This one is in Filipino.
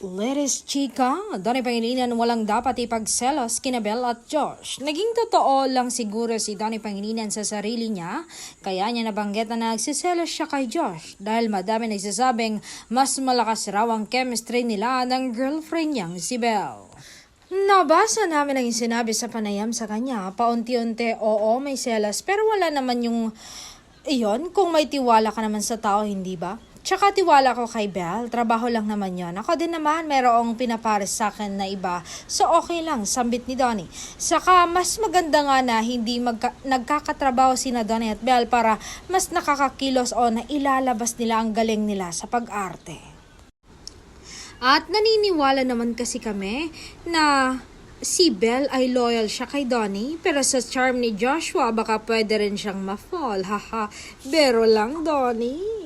Ladies chika, Donnie Pangilinan walang dapat ipagselos kina Belle at Josh. Naging totoo lang siguro si Donnie Pangilinan sa sarili niya, kaya niya nabanggit na nagsiselos siya kay Josh dahil madami nagsasabing mas malakas raw ang chemistry nila ng girlfriend niyang si Belle. Nabasa namin ang sinabi sa panayam sa kanya, paunti-unti oo may selos pero wala naman yung iyon kung may tiwala ka naman sa tao, hindi ba? Tsaka tiwala ko kay Belle, trabaho lang naman yon. Ako din naman merong pinapares sa akin na iba, so okay lang, sambit ni Donnie. Saka mas maganda nga na hindi nagkakatrabaho sina Donnie at Belle para mas nakakakilos o nailalabas nila ang galing nila sa pag-arte. At naniniwala naman kasi kami na si Belle ay loyal siya kay Donnie, pero sa charm ni Joshua baka pwede rin siyang ma-fall, haha. Pero lang, Donnie.